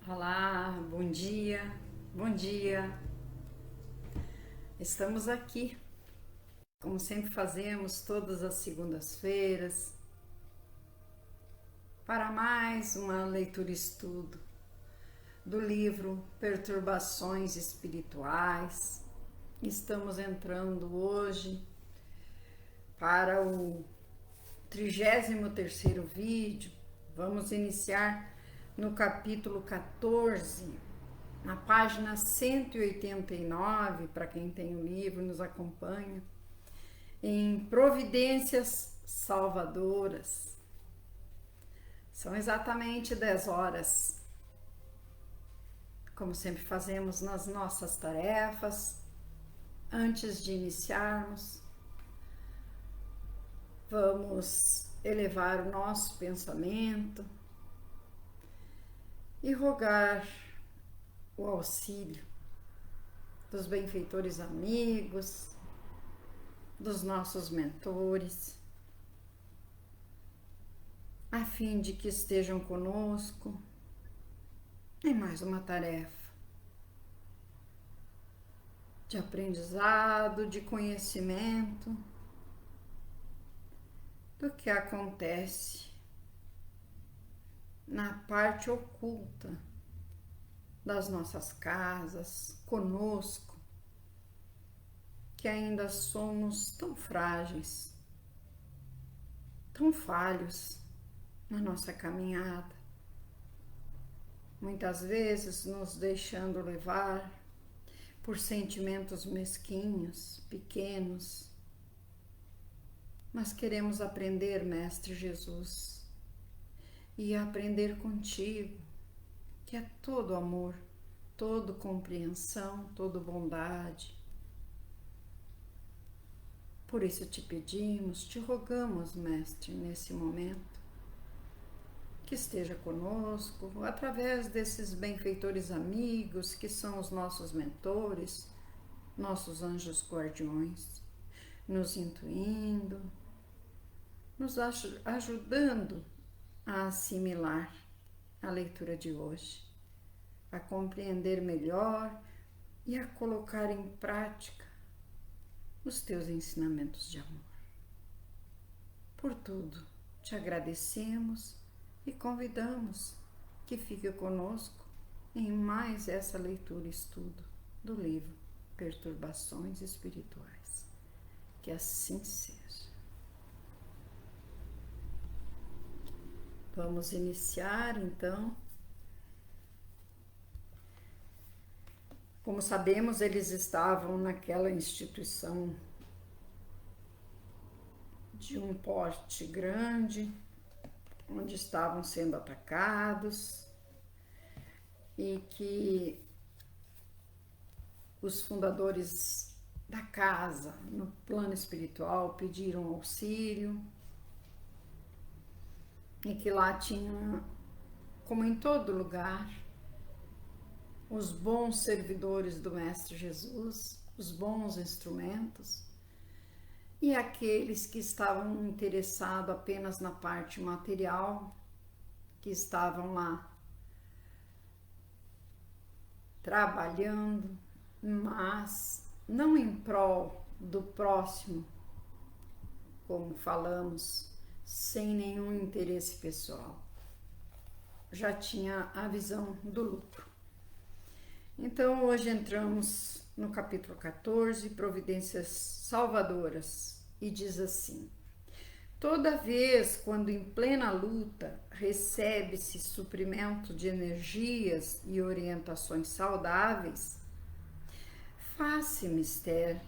Olá, bom dia, bom dia. Estamos aqui, como sempre fazemos todas as segundas-feiras, para mais uma leitura e estudo do livro Perturbações Espirituais. Estamos entrando hoje para o 33º vídeo. Vamos iniciar no capítulo 14, na página 189, para quem tem o livro e nos acompanha, em Providências Salvadoras. São exatamente 10 horas. Como sempre fazemos nas nossas tarefas, antes de iniciarmos, vamos elevar o nosso pensamento e rogar o auxílio dos benfeitores amigos, dos nossos mentores, a fim de que estejam conosco em mais uma tarefa de aprendizado, de conhecimento do que acontece na parte oculta das nossas casas, conosco, que ainda somos tão frágeis, tão falhos na nossa caminhada, muitas vezes nos deixando levar por sentimentos mesquinhos, pequenos, mas queremos aprender, Mestre Jesus, e aprender contigo, que é todo amor, todo compreensão, toda bondade. Por isso te pedimos, te rogamos, Mestre, nesse momento, que esteja conosco, através desses benfeitores amigos, que são os nossos mentores, nossos anjos guardiões, nos intuindo, nos ajudando a assimilar a leitura de hoje, a compreender melhor e a colocar em prática os teus ensinamentos de amor. Por tudo, te agradecemos e convidamos que fique conosco em mais essa leitura e estudo do livro Perturbações Espirituais. Que assim seja. Vamos iniciar, então. Como sabemos, eles estavam naquela instituição de um porte grande, onde estavam sendo atacados, e que os fundadores da casa, no plano espiritual, pediram auxílio, e que lá tinha, como em todo lugar, os bons servidores do Mestre Jesus, os bons instrumentos, e aqueles que estavam interessados apenas na parte material, que estavam lá trabalhando, mas não em prol do próximo, como falamos, sem nenhum interesse pessoal. Já tinha a visão do lucro. Então, hoje entramos no capítulo 14, Providências Salvadoras, e diz assim: toda vez quando em plena luta recebe-se suprimento de energias e orientações saudáveis, faz-se mister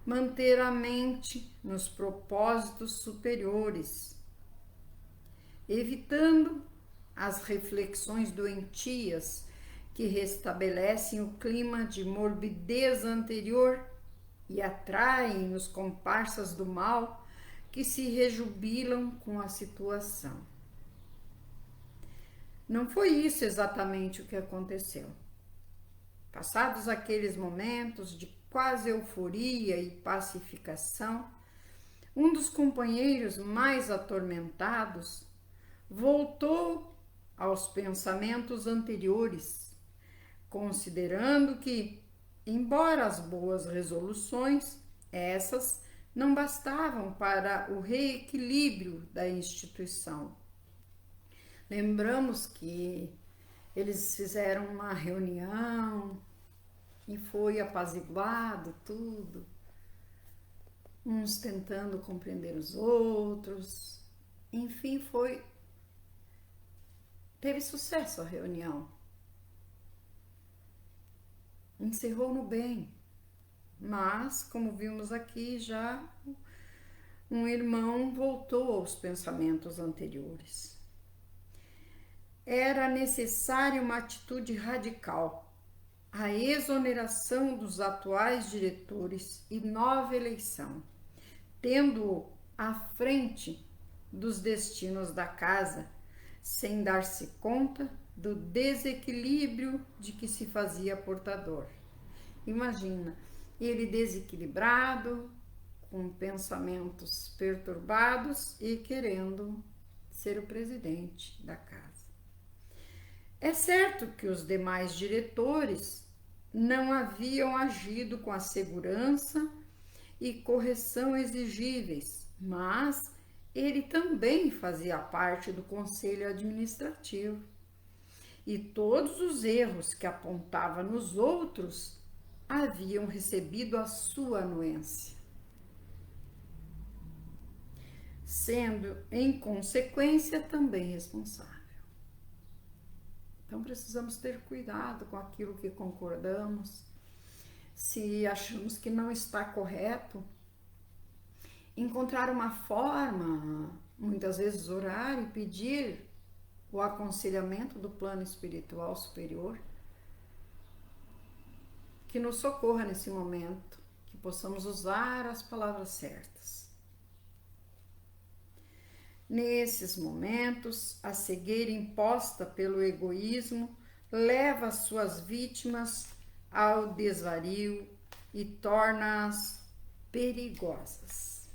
manter a mente nos propósitos superiores, evitando as reflexões doentias que restabelecem o clima de morbidez anterior e atraem os comparsas do mal que se rejubilam com a situação. Não foi isso exatamente o que aconteceu. Passados aqueles momentos de quase euforia e pacificação, um dos companheiros mais atormentados voltou aos pensamentos anteriores, considerando que, embora as boas resoluções, essas não bastavam para o reequilíbrio da instituição. Lembramos que eles fizeram uma reunião e foi apaziguado tudo, uns tentando compreender os outros. Enfim, teve sucesso a reunião. Encerrou no bem. Mas, como vimos aqui, já um irmão voltou aos pensamentos anteriores. Era necessária uma atitude radical, a exoneração dos atuais diretores e nova eleição, tendo-o à frente dos destinos da casa, sem dar-se conta do desequilíbrio de que se fazia portador. Imagina, ele desequilibrado, com pensamentos perturbados e querendo ser o presidente da casa. É certo que os demais diretores não haviam agido com a segurança e correção exigíveis, mas ele também fazia parte do conselho administrativo. E todos os erros que apontava nos outros haviam recebido a sua anuência, sendo, em consequência, também responsável. Então, precisamos ter cuidado com aquilo que concordamos. Se achamos que não está correto, encontrar uma forma, muitas vezes orar e pedir o aconselhamento do plano espiritual superior, que nos socorra nesse momento, que possamos usar as palavras certas. Nesses momentos, a cegueira imposta pelo egoísmo leva as suas vítimas ao desvario e torna-as perigosas.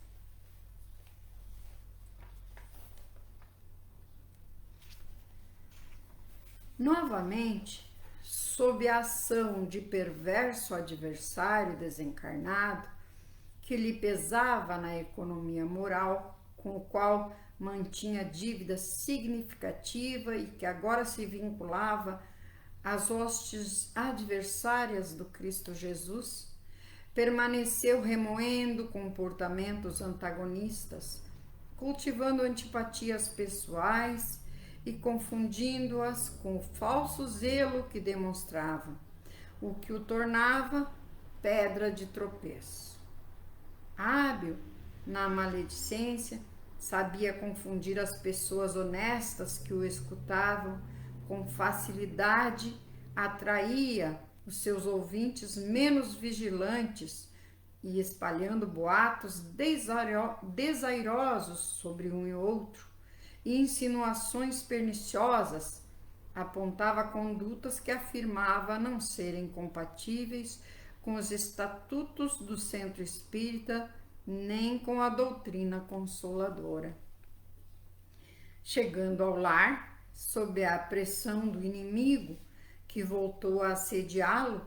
Novamente, sob a ação de perverso adversário desencarnado, que lhe pesava na economia moral, com o qual mantinha dívida significativa e que agora se vinculava às hostes adversárias do Cristo Jesus, permaneceu remoendo comportamentos antagonistas, cultivando antipatias pessoais e confundindo-as com o falso zelo que demonstrava, o que o tornava pedra de tropeço. Hábil na maledicência, sabia confundir as pessoas honestas que o escutavam, com facilidade atraía os seus ouvintes menos vigilantes e, espalhando boatos desairosos sobre um e outro e insinuações perniciosas, apontava condutas que afirmava não serem compatíveis com os estatutos do centro espírita nem com a doutrina consoladora. Chegando ao lar, sob a pressão do inimigo, que voltou a assediá-lo,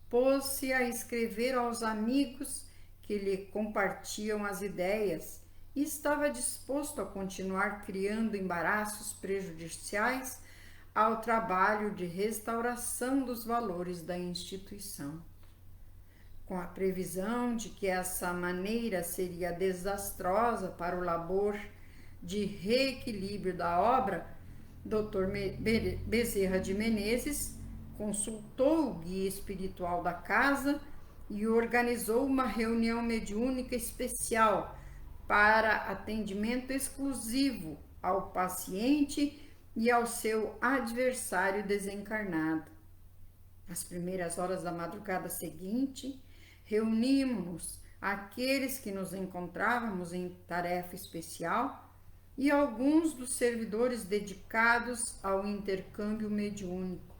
pôs-se a escrever aos amigos que lhe compartiam as ideias e estava disposto a continuar criando embaraços prejudiciais ao trabalho de restauração dos valores da instituição. Com a previsão de que essa maneira seria desastrosa para o labor de reequilíbrio da obra, Dr. Bezerra de Menezes consultou o guia espiritual da casa e organizou uma reunião mediúnica especial para atendimento exclusivo ao paciente e ao seu adversário desencarnado. Às primeiras horas da madrugada seguinte, reunimos-nos aqueles que nos encontrávamos em tarefa especial e alguns dos servidores dedicados ao intercâmbio mediúnico.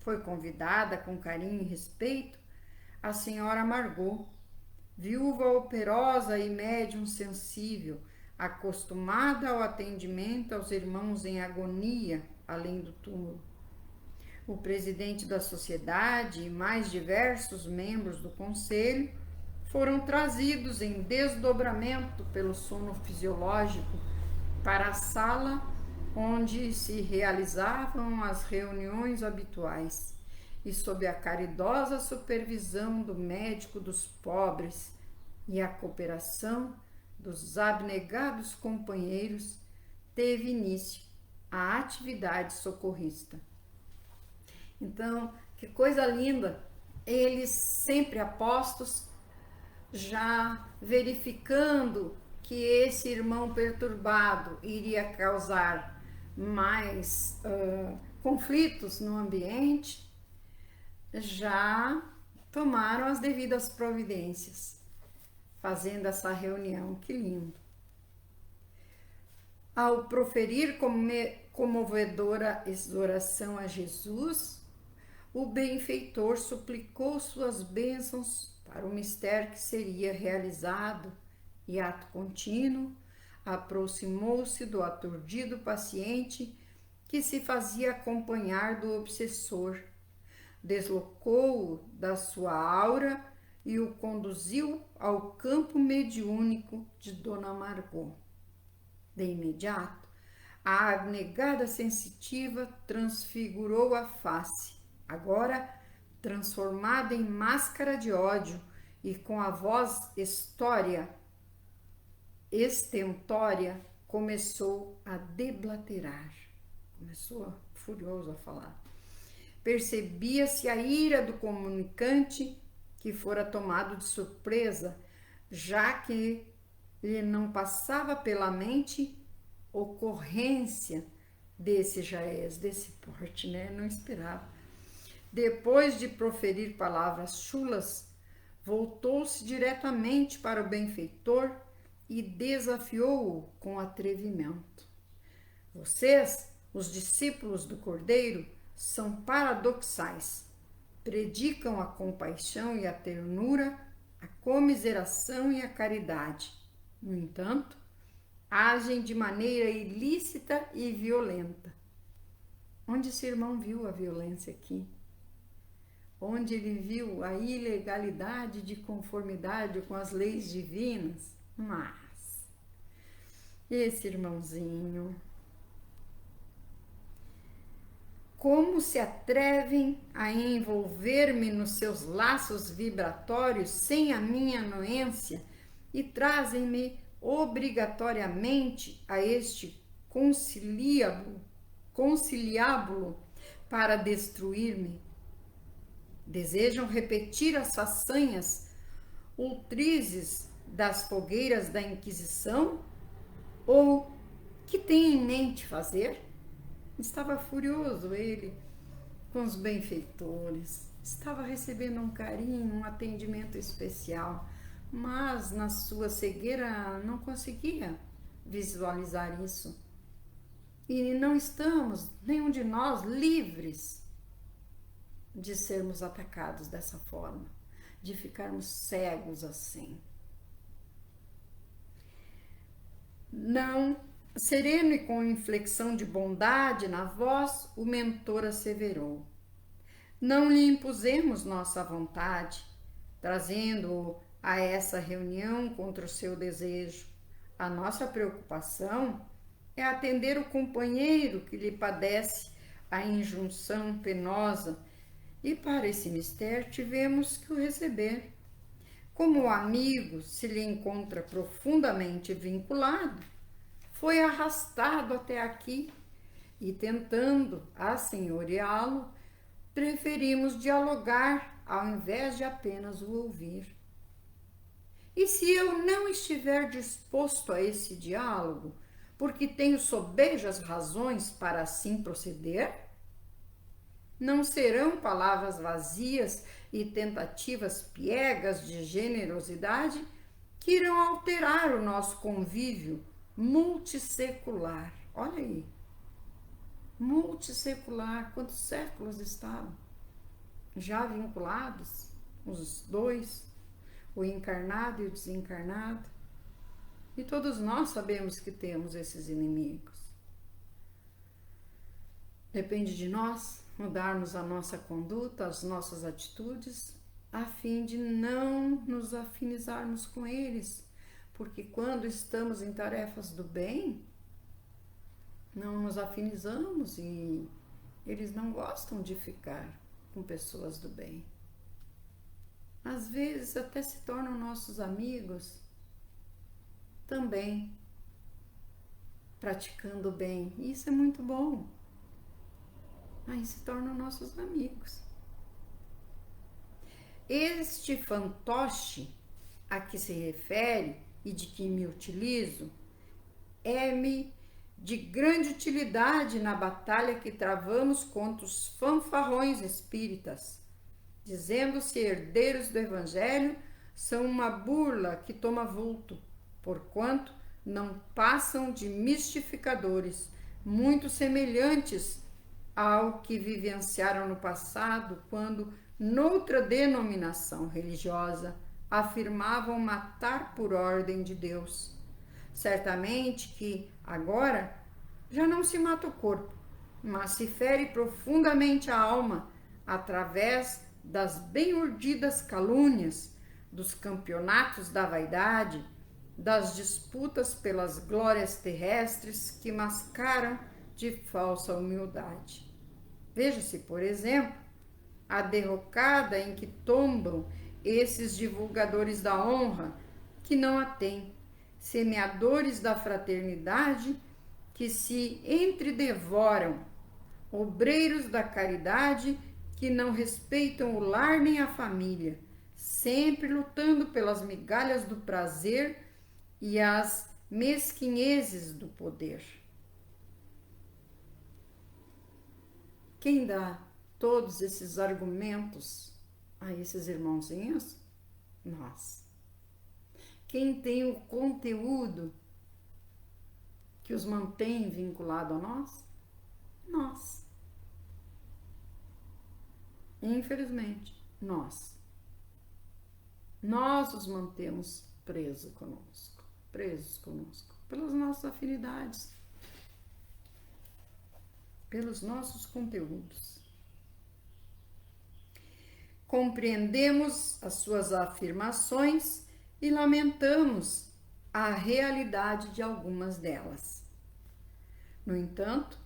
Foi convidada com carinho e respeito a senhora Margot, viúva operosa e médium sensível, acostumada ao atendimento aos irmãos em agonia além do túmulo. O presidente da sociedade e mais diversos membros do conselho foram trazidos em desdobramento pelo sono fisiológico para a sala onde se realizavam as reuniões habituais e sob a caridosa supervisão do médico dos pobres e a cooperação dos abnegados companheiros, teve início a atividade socorrista. Então, que coisa linda! Eles sempre apostos, já verificando que esse irmão perturbado iria causar mais conflitos no ambiente, já tomaram as devidas providências, fazendo essa reunião. Que lindo! Ao proferir comovedora oração a Jesus, o benfeitor suplicou suas bênçãos para o mistério que seria realizado e, ato contínuo, aproximou-se do aturdido paciente que se fazia acompanhar do obsessor, deslocou-o da sua aura e o conduziu ao campo mediúnico de Dona Margot. De imediato, a abnegada sensitiva transfigurou a face, agora transformada em máscara de ódio, e com a voz estentória começou a deblaterar. Começou furioso a falar. Percebia-se a ira do comunicante, que fora tomado de surpresa, já que lhe não passava pela mente ocorrência desse jaez, desse porte, né? Não esperava. Depois de proferir palavras chulas, voltou-se diretamente para o benfeitor e desafiou-o com atrevimento. Vocês, os discípulos do Cordeiro, são paradoxais. Predicam a compaixão e a ternura, a comiseração e a caridade. No entanto, agem de maneira ilícita e violenta. Onde esse irmão viu a violência aqui? Onde ele viu a ilegalidade de conformidade com as leis divinas? Mas esse irmãozinho, como se atrevem a envolver-me nos seus laços vibratórios sem a minha anuência e trazem-me obrigatoriamente a este conciliábulo para destruir-me? Desejam repetir as façanhas ultrizes das fogueiras da Inquisição? Ou que tem em mente fazer? Estava furioso ele com os benfeitores, estava recebendo um carinho, um atendimento especial, mas na sua cegueira não conseguia visualizar isso. E não estamos, nenhum de nós, livres de sermos atacados dessa forma, de ficarmos cegos assim. Não, sereno e com inflexão de bondade na voz, o mentor asseverou: não lhe impusemos nossa vontade, trazendo-o a essa reunião contra o seu desejo. A nossa preocupação é atender o companheiro que lhe padece a injunção penosa, e para esse mistério tivemos que o receber. Como o amigo se lhe encontra profundamente vinculado, foi arrastado até aqui e, tentando assenhoreá-lo, preferimos dialogar ao invés de apenas o ouvir. E se eu não estiver disposto a esse diálogo, porque tenho sobejas razões para assim proceder? Não serão palavras vazias e tentativas piegas de generosidade que irão alterar o nosso convívio multissecular. Olha aí, multissecular, quantos séculos estavam já vinculados, os dois, o encarnado e o desencarnado. E todos nós sabemos que temos esses inimigos. Depende de nós mudarmos a nossa conduta, as nossas atitudes, a fim de não nos afinizarmos com eles. Porque quando estamos em tarefas do bem, não nos afinizamos e eles não gostam de ficar com pessoas do bem. Às vezes até se tornam nossos amigos também, praticando o bem. E isso é muito bom. Aí se tornam nossos amigos. Este fantoche a que se refere e de que me utilizo é-me de grande utilidade na batalha que travamos contra os fanfarrões espíritas, dizendo-se herdeiros do Evangelho, são uma burla que toma vulto, porquanto não passam de mistificadores, muito semelhantes ao que vivenciaram no passado, quando, noutra denominação religiosa, afirmavam matar por ordem de Deus. Certamente que agora já não se mata o corpo, mas se fere profundamente a alma através das bem urdidas calúnias, dos campeonatos da vaidade, das disputas pelas glórias terrestres que mascaram de falsa humildade. Veja-se, por exemplo, a derrocada em que tombam esses divulgadores da honra que não a têm, semeadores da fraternidade que se entredevoram, obreiros da caridade que não respeitam o lar nem a família, sempre lutando pelas migalhas do prazer e as mesquinhezes do poder. Quem dá todos esses argumentos a esses irmãozinhos? Nós. Quem tem o conteúdo que os mantém vinculados a nós? Nós. Infelizmente, nós. Nós os mantemos presos conosco, pelas nossas afinidades, pelos nossos conteúdos. Compreendemos as suas afirmações e lamentamos a realidade de algumas delas. No entanto,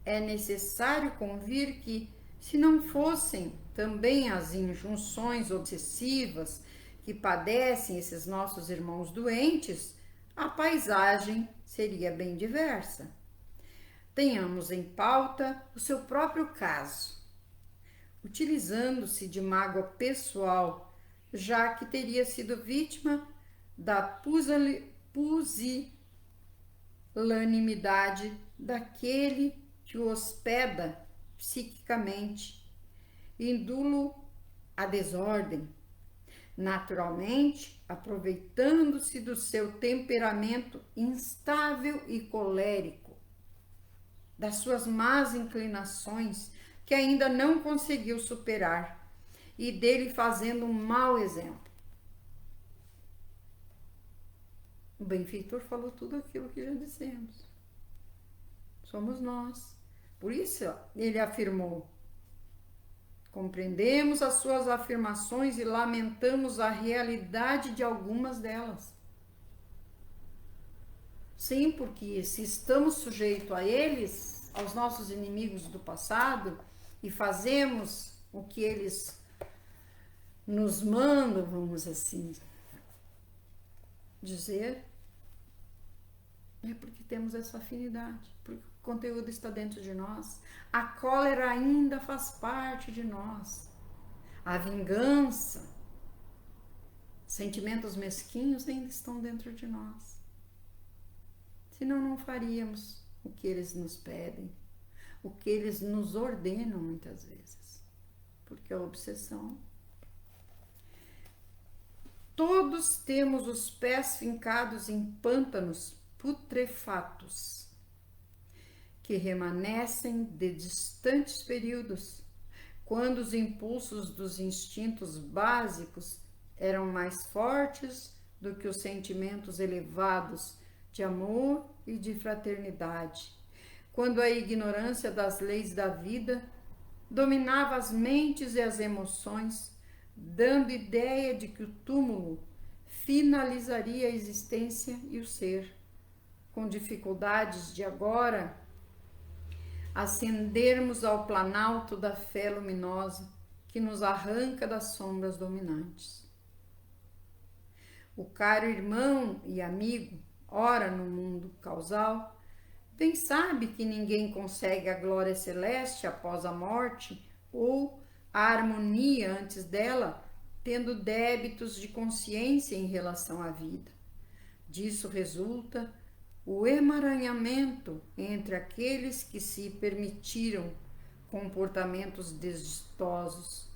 é necessário convir que, se não fossem também as injunções obsessivas que padecem esses nossos irmãos doentes, a paisagem seria bem diversa. Tenhamos em pauta o seu próprio caso, utilizando-se de mágoa pessoal, já que teria sido vítima da pusilanimidade daquele que o hospeda psiquicamente, indulo à desordem, naturalmente aproveitando-se do seu temperamento instável e colérico, das suas más inclinações que ainda não conseguiu superar, e dele fazendo um mau exemplo. O benfeitor falou tudo aquilo que já dissemos. Somos nós. Por isso ele afirmou: compreendemos as suas afirmações e lamentamos a realidade de algumas delas. Sim, porque se estamos sujeitos a eles, aos nossos inimigos do passado, e fazemos o que eles nos mandam, vamos assim dizer, é porque temos essa afinidade, porque o conteúdo está dentro de nós, a cólera ainda faz parte de nós, a vingança, sentimentos mesquinhos ainda estão dentro de nós. Senão não faríamos o que eles nos pedem, o que eles nos ordenam muitas vezes, porque a obsessão. Todos temos os pés fincados em pântanos putrefatos, que remanescem de distantes períodos, quando os impulsos dos instintos básicos eram mais fortes do que os sentimentos elevados de amor e de fraternidade, quando a ignorância das leis da vida dominava as mentes e as emoções, dando ideia de que o túmulo finalizaria a existência e o ser, com dificuldades de agora ascendermos ao planalto da fé luminosa que nos arranca das sombras dominantes. O caro irmão e amigo, ora no mundo causal, bem sabe que ninguém consegue a glória celeste após a morte ou a harmonia antes dela, tendo débitos de consciência em relação à vida. Disso resulta o emaranhamento entre aqueles que se permitiram comportamentos desditosos,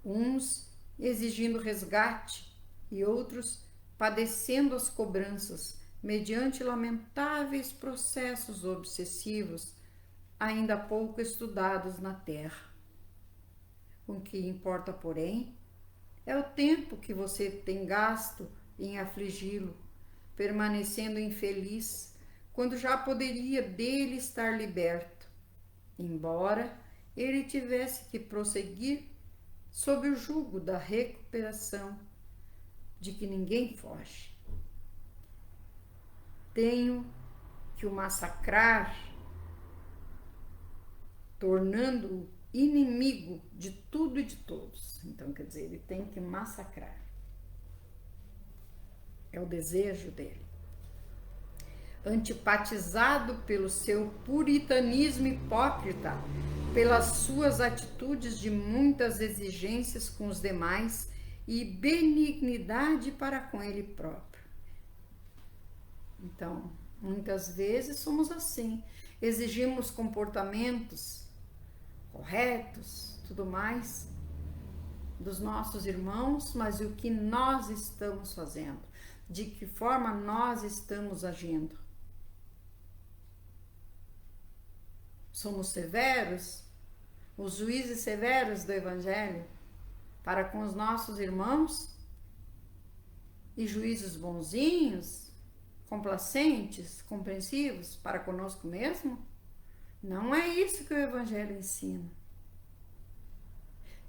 uns exigindo resgate e outros padecendo as cobranças mediante lamentáveis processos obsessivos ainda pouco estudados na Terra. O que importa, porém, é o tempo que você tem gasto em afligi-lo, permanecendo infeliz, quando já poderia dele estar liberto, embora ele tivesse que prosseguir sob o jugo da recuperação, de que ninguém foge. Tenho que o massacrar, tornando-o inimigo de tudo e de todos. Então, quer dizer, ele tem que massacrar. É o desejo dele. Antipatizado pelo seu puritanismo hipócrita, pelas suas atitudes de muitas exigências com os demais e benignidade para com ele próprio. Então, muitas vezes somos assim, exigimos comportamentos corretos, tudo mais, dos nossos irmãos, mas o que nós estamos fazendo? De que forma nós estamos agindo? Somos severos, os juízes severos do Evangelho para com os nossos irmãos e juízes bonzinhos, complacentes, compreensivos para conosco mesmo? Não é isso que o Evangelho ensina.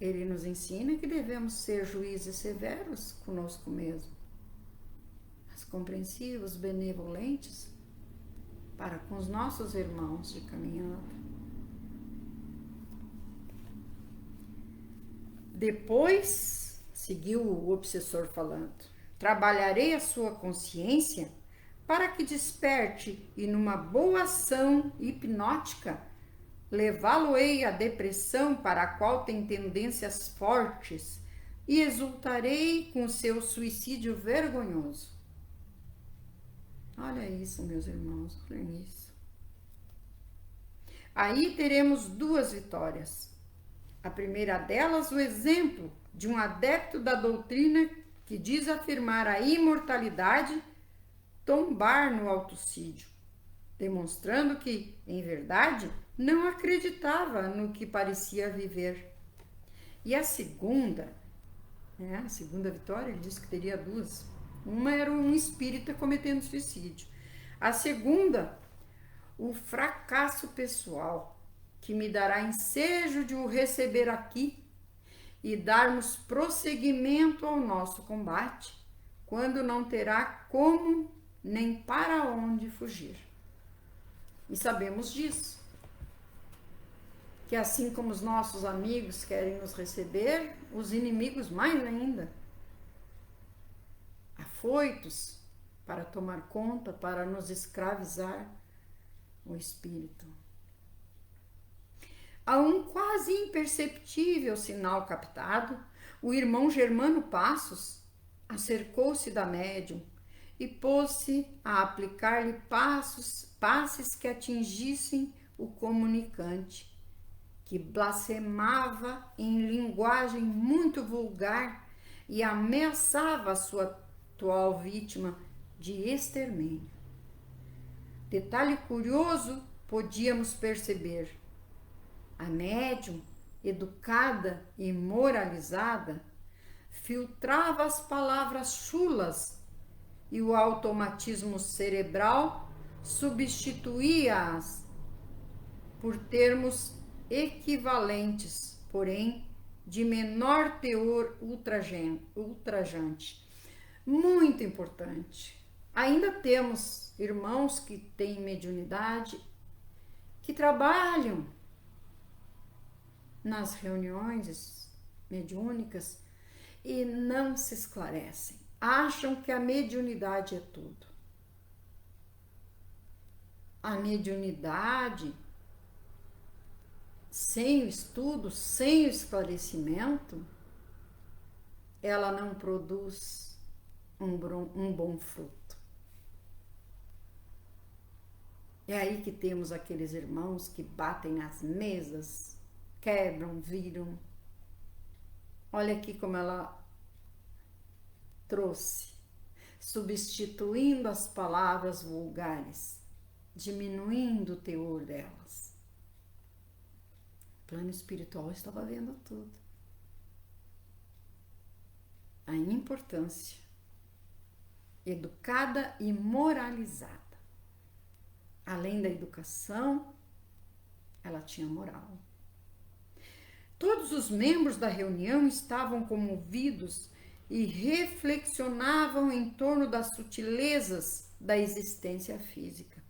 Ele nos ensina que devemos ser juízes severos conosco mesmo, mas compreensivos, benevolentes para com os nossos irmãos de caminhada. Depois, seguiu o obsessor falando, trabalharei a sua consciência para que desperte e numa boa ação hipnótica levá-lo-ei à depressão para a qual tem tendências fortes e exultarei com seu suicídio vergonhoso. Olha isso, meus irmãos, olha isso. Aí teremos duas vitórias. A primeira delas, o exemplo de um adepto da doutrina que diz afirmar a imortalidade, tombar no autocídio, demonstrando que, em verdade, não acreditava no que parecia viver. E a segunda vitória, ele disse que teria duas. Uma era um espírita cometendo suicídio. A segunda, o fracasso pessoal, que me dará ensejo de o receber aqui e darmos prosseguimento ao nosso combate, quando não terá como nem para onde fugir. E sabemos disso, que assim como os nossos amigos querem nos receber, os inimigos mais ainda, afoitos para tomar conta, para nos escravizar o espírito. A um quase imperceptível sinal captado, o irmão Germano Passos acercou-se da médium e pôs-se a aplicar-lhe passes que atingissem o comunicante, que blasfemava em linguagem muito vulgar e ameaçava a sua atual vítima de extermínio. Detalhe curioso podíamos perceber: a médium, educada e moralizada, filtrava as palavras chulas e o automatismo cerebral substituía-as por termos equivalentes, porém de menor teor ultrajante. Muito importante. Ainda temos irmãos que têm mediunidade, que trabalham nas reuniões mediúnicas e não se esclarecem. Acham que a mediunidade é tudo. A mediunidade, sem o estudo, sem o esclarecimento, ela não produz um bom fruto. É aí que temos aqueles irmãos que batem nas mesas, quebram, viram. Olha aqui como ela trouxe, substituindo as palavras vulgares, diminuindo o teor delas. O plano espiritual estava vendo tudo. A importância educada e moralizada. Além da educação, ela tinha moral. Todos os membros da reunião estavam comovidos e reflexionavam em torno das sutilezas da existência física.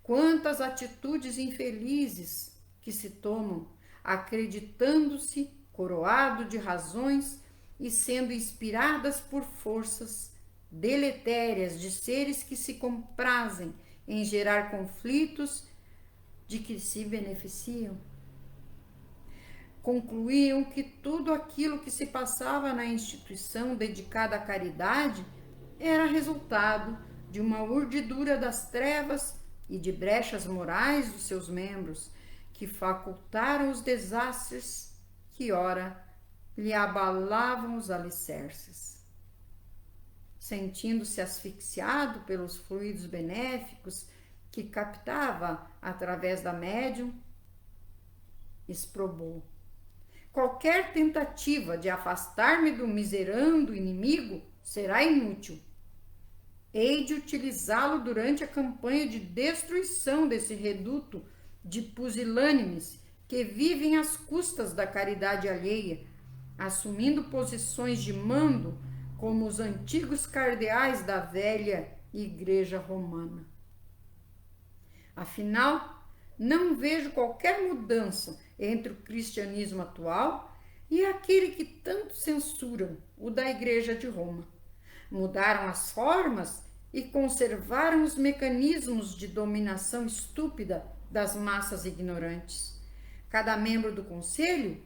Quantas atitudes infelizes que se tomam, acreditando-se coroado de razões e sendo inspiradas por forças deletérias de seres que se comprazem em gerar conflitos de que se beneficiam. Concluíam que tudo aquilo que se passava na instituição dedicada à caridade era resultado de uma urdidura das trevas e de brechas morais dos seus membros, que facultaram os desastres que ora lhe abalavam os alicerces. Sentindo-se asfixiado pelos fluidos benéficos que captava através da médium, exprobou: qualquer tentativa de afastar-me do miserando inimigo será inútil. Hei de utilizá-lo durante a campanha de destruição desse reduto de pusilânimes que vivem às custas da caridade alheia, assumindo posições de mando como os antigos cardeais da velha Igreja Romana. Afinal, não vejo qualquer mudança entre o cristianismo atual e aquele que tanto censuram, o da Igreja de Roma. Mudaram as formas e conservaram os mecanismos de dominação estúpida das massas ignorantes. Cada membro do conselho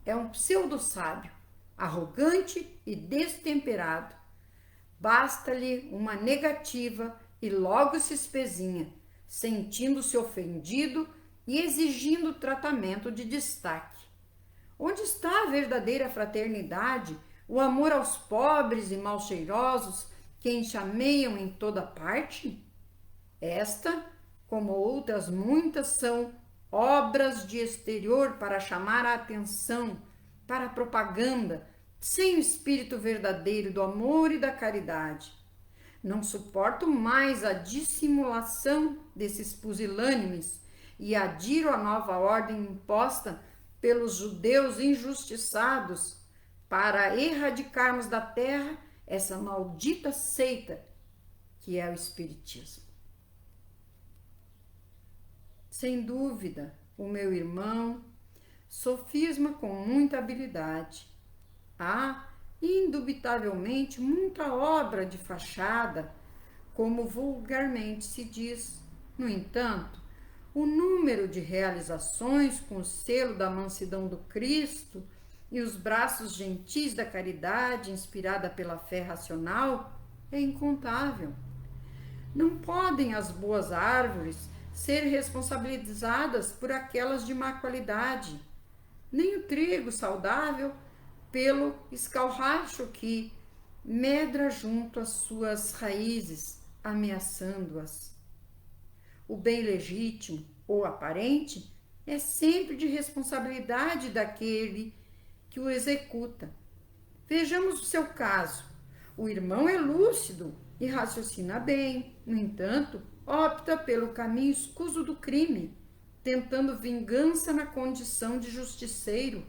é um pseudo-sábio, arrogante e destemperado. Basta-lhe uma negativa e logo se espezinha, sentindo-se ofendido e exigindo tratamento de destaque. Onde está a verdadeira fraternidade, o amor aos pobres e mal-cheirosos que enxameiam em toda parte? Esta, como outras muitas, são obras de exterior para chamar a atenção, para a propaganda, sem o espírito verdadeiro do amor e da caridade. Não suporto mais a dissimulação desses pusilânimes e adiro à nova ordem imposta pelos judeus injustiçados para erradicarmos da terra essa maldita seita que é o Espiritismo. Sem dúvida, o meu irmão sofisma com muita habilidade. Há, indubitavelmente, muita obra de fachada, como vulgarmente se diz. No entanto, o número de realizações com o selo da mansidão do Cristo e os braços gentis da caridade inspirada pela fé racional é incontável. Não podem as boas árvores ser responsabilizadas por aquelas de má qualidade, nem o trigo saudável pelo escarracho que medra junto às suas raízes, ameaçando-as. O bem legítimo ou aparente é sempre de responsabilidade daquele que o executa. Vejamos o seu caso. O irmão é lúcido e raciocina bem. No entanto, opta pelo caminho escuso do crime, tentando vingança na condição de justiceiro,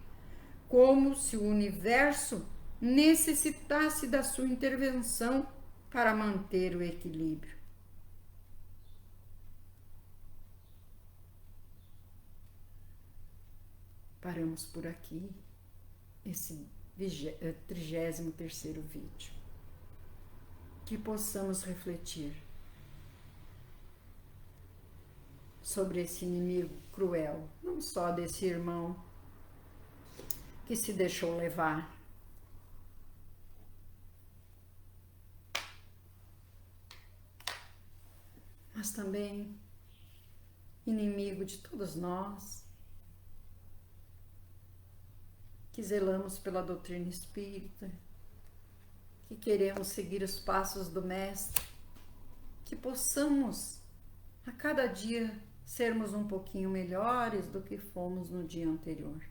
como se o universo necessitasse da sua intervenção para manter o equilíbrio. Paramos por aqui esse 33º vídeo. Que possamos refletir sobre esse inimigo cruel, não só desse irmão que se deixou levar, mas também inimigo de todos nós que zelamos pela doutrina espírita, que queremos seguir os passos do Mestre, que possamos a cada dia sermos um pouquinho melhores do que fomos no dia anterior.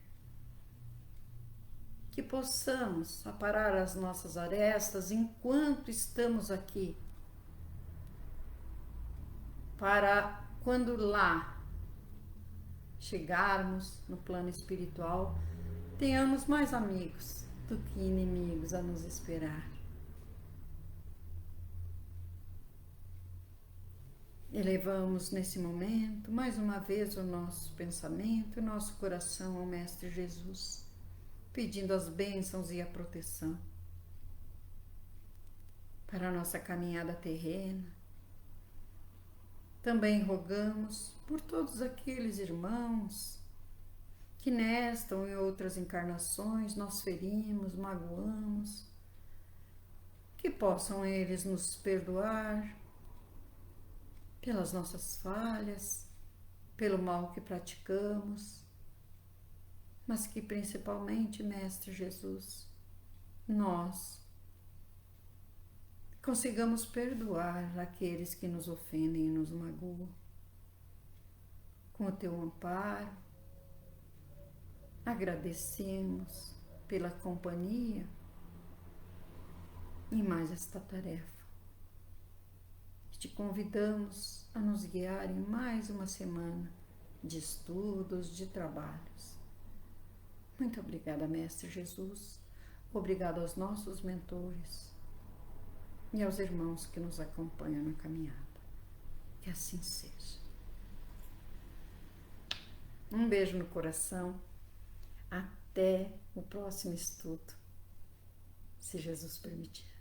Que possamos aparar as nossas arestas enquanto estamos aqui, para quando lá chegarmos no plano espiritual, tenhamos mais amigos do que inimigos a nos esperar. Elevamos nesse momento, mais uma vez, o nosso pensamento, o nosso coração ao Mestre Jesus, pedindo as bênçãos e a proteção para a nossa caminhada terrena. Também rogamos por todos aqueles irmãos que nesta ou em outras encarnações nós ferimos, magoamos, que possam eles nos perdoar pelas nossas falhas, pelo mal que praticamos, mas que principalmente, Mestre Jesus, nós consigamos perdoar aqueles que nos ofendem e nos magoam. Com o teu amparo, agradecemos pela companhia em mais esta tarefa. Te convidamos a nos guiar em mais uma semana de estudos, de trabalhos. Muito obrigada, Mestre Jesus. Obrigado aos nossos mentores e aos irmãos que nos acompanham na caminhada. Que assim seja. Um beijo no coração. Até o próximo estudo, se Jesus permitir.